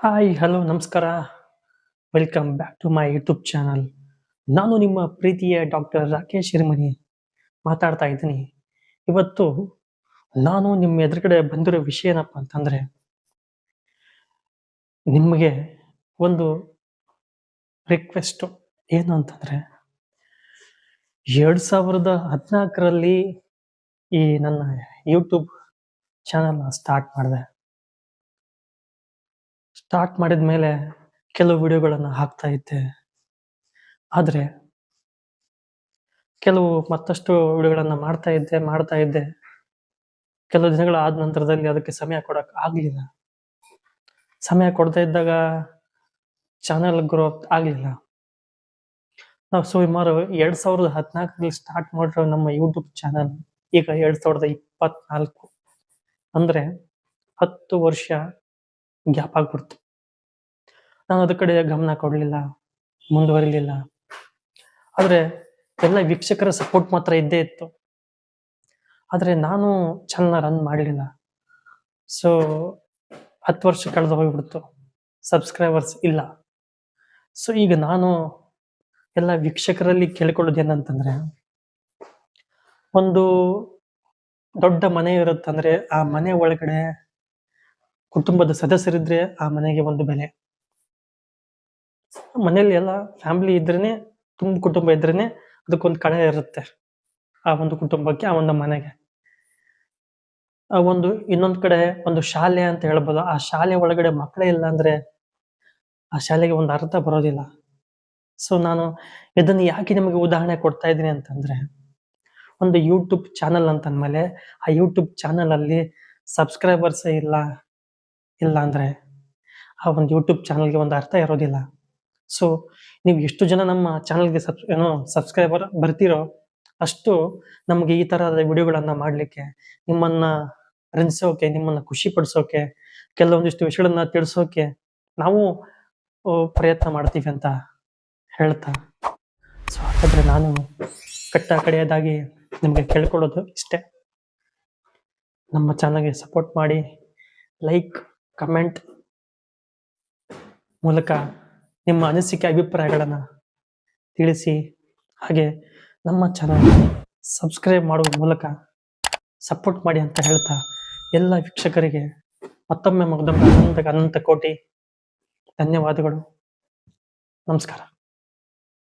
Hi hello ನಮಸ್ಕಾರ. Welcome back to my YouTube channel. ನಾನು ನಿಮ್ಮ ಪ್ರೀತಿಯ ಡಾಕ್ಟರ್ ರಾಕೇಶ್ ಹಿರಮನಿ ಮಾತಾಡ್ತಾ ಇದ್ದೀನಿ. ಇವತ್ತು ನಾನು ನಿಮ್ಮ ಎದುರುಗಡೆ ಬಂದಿರೋ ವಿಷಯ ಏನಪ್ಪ ಅಂತಂದ್ರೆ, ನಿಮಗೆ ಒಂದು ರಿಕ್ವೆಸ್ಟು. ಏನು ಅಂತಂದ್ರೆ, 2014ರಲ್ಲಿ ಈ ನನ್ನ ಯೂಟ್ಯೂಬ್ ಚಾನಲ್ ಸ್ಟಾರ್ಟ್ ಮಾಡಿದೆ. ಸ್ಟಾರ್ಟ್ ಮಾಡಿದ ಮೇಲೆ ಕೆಲವು ವಿಡಿಯೋಗಳನ್ನು ಹಾಕ್ತಾ ಇದ್ದೆ. ಆದರೆ ಕೆಲವು ಮತ್ತಷ್ಟು ವಿಡಿಯೋಗಳನ್ನ ಮಾಡ್ತಾ ಇದ್ದೆ. ಕೆಲವು ದಿನಗಳ ಆದ ನಂತರದಲ್ಲಿ ಅದಕ್ಕೆ ಸಮಯ ಕೊಡಕ್ ಆಗ್ಲಿಲ್ಲ. ಸಮಯ ಕೊಡದೇ ಇದ್ದಾಗ ಚಾನಲ್ ಗ್ರೋತ್ ಆಗ್ಲಿಲ್ಲ. ನಾವು ಸುಮಾರು 2014ರಲ್ಲಿ ಸ್ಟಾರ್ಟ್ ಮಾಡಿರೋ ನಮ್ಮ ಯೂಟ್ಯೂಬ್ ಚಾನಲ್ ಈಗ 2024 ಅಂದ್ರೆ 10 ವರ್ಷ ಗ್ಯಾಪ್ ಆಗ್ಬಿಡ್ತು. ನಾನು ಅದ್ರ ಕಡೆ ಗಮನ ಕೊಡ್ಲಿಲ್ಲ, ಮುಂದುವರಿಲಿಲ್ಲ. ಆದ್ರೆ ಎಲ್ಲ ವೀಕ್ಷಕರ ಸಪೋರ್ಟ್ ಮಾತ್ರ ಇದ್ದೇ ಇತ್ತು. ಆದ್ರೆ ನಾನು ಚಾನಲ್ ರನ್ ಮಾಡಲಿಲ್ಲ. ಸೊ 10 ವರ್ಷ ಕಳೆದು ಹೋಗ್ಬಿಡ್ತು, ಸಬ್ಸ್ಕ್ರೈಬರ್ಸ್ ಇಲ್ಲ. ಸೊ ಈಗ ನಾನು ಎಲ್ಲ ವೀಕ್ಷಕರಲ್ಲಿ ಕೇಳಿಕೊಳ್ಳೋದು ಏನಂತಂದ್ರೆ, ಒಂದು ದೊಡ್ಡ ಮನೆ ಇರುತ್ತಂದ್ರೆ ಆ ಮನೆ ಒಳಗಡೆ ಕುಟುಂಬದ ಸದಸ್ಯರಿದ್ರೆ ಆ ಮನೆಗೆ ಒಂದು ಬೆಲೆ. ಮನೆಯಲ್ಲಿ ಎಲ್ಲ ಫ್ಯಾಮಿಲಿ ಇದ್ರೇನೆ, ತುಂಬ ಕುಟುಂಬ ಇದ್ರೇನೆ ಅದಕ್ಕೊಂದು ಕಳೆ ಇರುತ್ತೆ. ಆ ಒಂದು ಕುಟುಂಬಕ್ಕೆ, ಆ ಒಂದು ಮನೆಗೆ. ಒಂದು ಇನ್ನೊಂದ್ ಕಡೆ ಒಂದು ಶಾಲೆ ಅಂತ ಹೇಳ್ಬೋದು. ಆ ಶಾಲೆ ಒಳಗಡೆ ಮಕ್ಕಳೇ ಇಲ್ಲ ಅಂದ್ರೆ ಆ ಶಾಲೆಗೆ ಒಂದು ಅರ್ಥ ಬರೋದಿಲ್ಲ. ಸೊ ನಾನು ಇದನ್ನು ಯಾಕೆ ನಿಮಗೆ ಉದಾಹರಣೆ ಕೊಡ್ತಾ ಇದ್ದೀನಿ ಅಂತಂದ್ರೆ, ಒಂದು ಯೂಟ್ಯೂಬ್ ಚಾನಲ್ ಅಂತಂದ್ಮೇಲೆ ಆ ಯೂಟ್ಯೂಬ್ ಚಾನಲ್ ಅಲ್ಲಿ ಸಬ್ಸ್ಕ್ರೈಬರ್ಸ್ ಇಲ್ಲ ಅಂದ್ರೆ ಆ ಒಂದು ಯೂಟ್ಯೂಬ್ ಚಾನಲ್ಗೆ ಒಂದು ಅರ್ಥ ಇರೋದಿಲ್ಲ. ಸೊ ನೀವು ಎಷ್ಟು ಜನ ನಮ್ಮ ಚಾನಲ್ಗೆ ಸಬ್ಸ್ಕ್ರೈಬರ್ ಬರ್ತೀರೋ ಅಷ್ಟು ನಮಗೆ ಈ ತರಹದ ವಿಡಿಯೋಗಳನ್ನ ಮಾಡ್ಲಿಕ್ಕೆ, ನಿಮ್ಮನ್ನ ರಂಜಿಸೋಕೆ, ನಿಮ್ಮನ್ನ ಖುಷಿ ಪಡಿಸೋಕೆ, ಕೆಲವೊಂದಿಷ್ಟು ವಿಷಯಗಳನ್ನ ತಿಳಿಸೋಕೆ ನಾವು ಪ್ರಯತ್ನ ಮಾಡ್ತೀವಿ ಅಂತ ಹೇಳ್ತಾ, ಸೊ ಹಾಗಾದ್ರೆ ನಾನು ಕಡೆಯದಾಗಿ ನಿಮಗೆ ಕೇಳ್ಕೊಳ್ಳೋದು ಇಷ್ಟೇ. ನಮ್ಮ ಚಾನಲ್ಗೆ ಸಪೋರ್ಟ್ ಮಾಡಿ, ಲೈಕ್, ಕಮೆಂಟ್ ಮೂಲಕ ನಿಮ್ಮ ಅನಿಸಿಕೆ, ಅಭಿಪ್ರಾಯಗಳನ್ನ ತಿಳಿಸಿ. ಹಾಗೆ ನಮ್ಮ ಚಾನಲ್ ಸಬ್ಸ್ಕ್ರೈಬ್ ಮಾಡುವ ಮೂಲಕ ಸಪೋರ್ಟ್ ಮಾಡಿ ಅಂತ ಹೇಳ್ತಾ, ಎಲ್ಲ ವೀಕ್ಷಕರಿಗೆ ಮತ್ತೊಮ್ಮೆ ಅನಂತ ಕೋಟಿ ಧನ್ಯವಾದಗಳು. ನಮಸ್ಕಾರ.